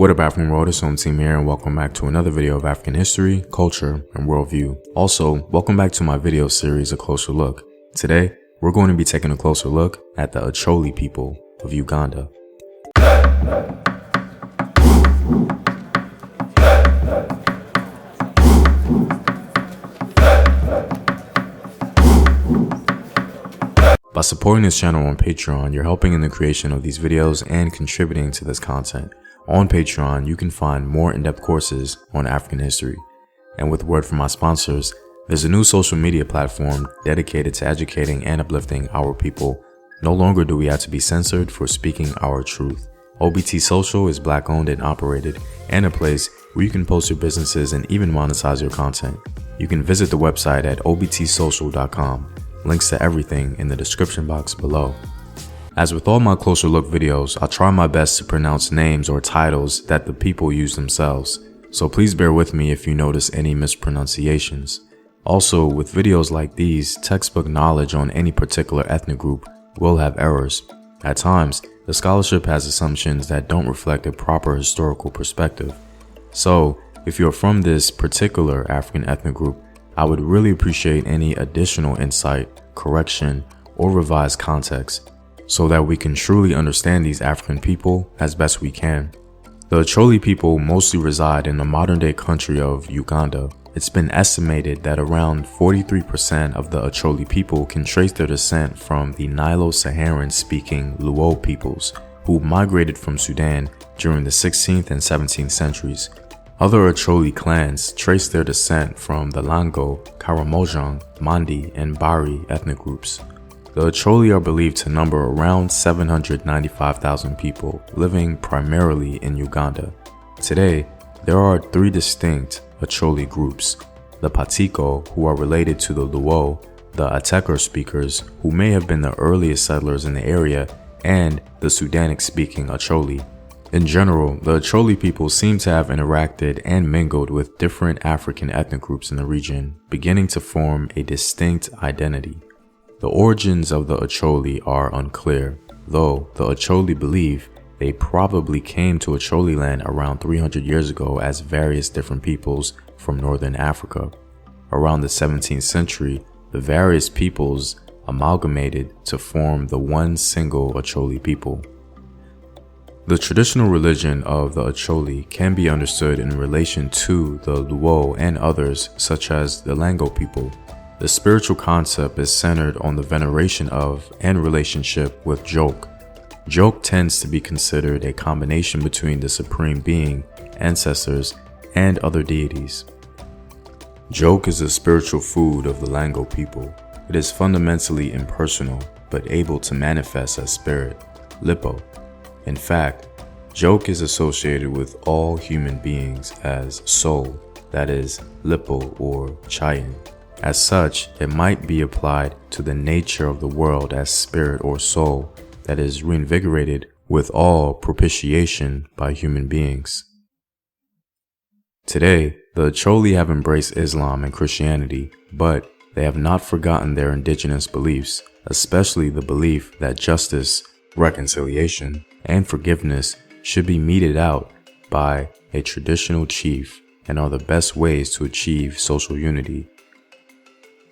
What up, African world? It's Home Team here, and welcome back to another video of African history, culture, and worldview. Also, welcome back to my video series, A Closer Look. Today, we're going to be taking a closer look at the Acholi people of Uganda. By supporting this channel on Patreon, you're helping in the creation of these videos and contributing to this content. On Patreon, you can find more in-depth courses on African history. And with word from my sponsors, there's a new social media platform dedicated to educating and uplifting our people. No longer do we have to be censored for speaking our truth. OBT Social is Black owned and operated, and a place where you can post your businesses and even monetize your content. You can visit the website at obtsocial.com. Links to everything in the description box below. As with all my closer look videos, I'll try my best to pronounce names or titles that the people use themselves, so please bear with me if you notice any mispronunciations. Also, with videos like these, textbook knowledge on any particular ethnic group will have errors. At times, the scholarship has assumptions that don't reflect a proper historical perspective. So, if you're from this particular African ethnic group, I would really appreciate any additional insight, correction, or revised context, so that we can truly understand these African people as best we can. The Acholi people mostly reside in the modern-day country of Uganda. It's been estimated that around 43% of the Acholi people can trace their descent from the Nilo-Saharan-speaking Luo peoples, who migrated from Sudan during the 16th and 17th centuries. Other Acholi clans trace their descent from the Lango, Karamojong, Mandi, and Bari ethnic groups. The Acholi are believed to number around 795,000 people, living primarily in Uganda. Today, there are three distinct Acholi groups: the Patiko, who are related to the Luo, the Ateker speakers, who may have been the earliest settlers in the area, and the Sudanic-speaking Acholi. In general, the Acholi people seem to have interacted and mingled with different African ethnic groups in the region, beginning to form a distinct identity. The origins of the Acholi are unclear, though the Acholi believe they probably came to Acholi land around 300 years ago as various different peoples from northern Africa. Around the 17th century, the various peoples amalgamated to form the one single Acholi people. The traditional religion of the Acholi can be understood in relation to the Luo and others, such as the Lango people. The spiritual concept is centered on the veneration of and relationship with Jok. Jok tends to be considered a combination between the supreme being, ancestors, and other deities. Jok is the spiritual food of the Lango people. It is fundamentally impersonal, but able to manifest as spirit, Lipo. In fact, Jok is associated with all human beings as soul, that is, Lipo or Chayan. As such, it might be applied to the nature of the world as spirit or soul that is reinvigorated with all propitiation by human beings. Today, the Acholi have embraced Islam and Christianity, but they have not forgotten their indigenous beliefs, especially the belief that justice, reconciliation, and forgiveness should be meted out by a traditional chief and are the best ways to achieve social unity.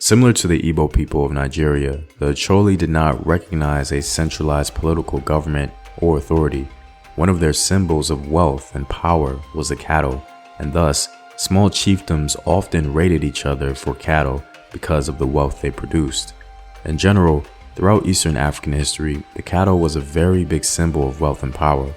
Similar to the Igbo people of Nigeria, the Acholi did not recognize a centralized political government or authority. One of their symbols of wealth and power was the cattle, and thus, small chiefdoms often raided each other for cattle because of the wealth they produced. In general, throughout Eastern African history, the cattle was a very big symbol of wealth and power.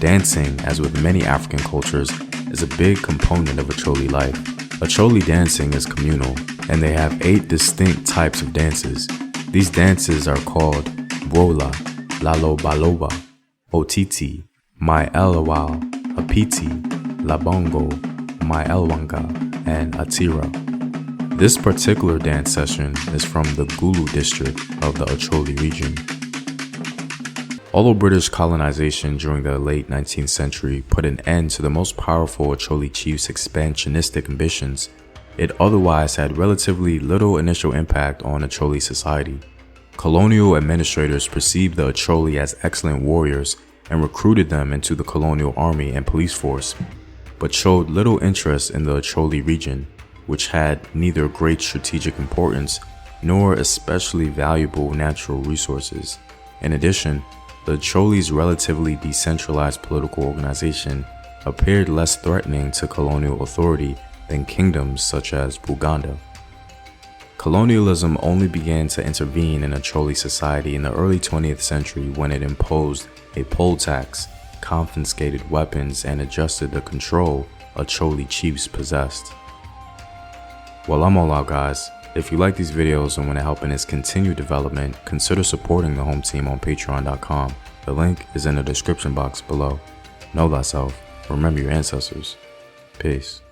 Dancing, as with many African cultures, is a big component of Acholi life. Acholi dancing is communal, and they have 8 distinct types of dances. These dances are called Bwola, Lalo Baloba, Otiti, Mai Elawal, Apiti, Labongo, Mai Elwanga, and Atira. This particular dance session is from the Gulu district of the Acholi region. Although British colonization during the late 19th century put an end to the most powerful Acholi chiefs' expansionistic ambitions, it otherwise had relatively little initial impact on Acholi society. Colonial administrators perceived the Acholi as excellent warriors and recruited them into the colonial army and police force, but showed little interest in the Acholi region, which had neither great strategic importance nor especially valuable natural resources. In addition, the Acholi's relatively decentralized political organization appeared less threatening to colonial authority than kingdoms such as Buganda. Colonialism only began to intervene in Acholi society in the early 20th century when it imposed a poll tax, confiscated weapons, and adjusted the control Acholi chiefs possessed. Well, I'm all out, guys. If you like these videos and want to help in its continued development, consider supporting the home team on patreon.com. The link is in the description box below. Know thyself. Remember your ancestors. Peace.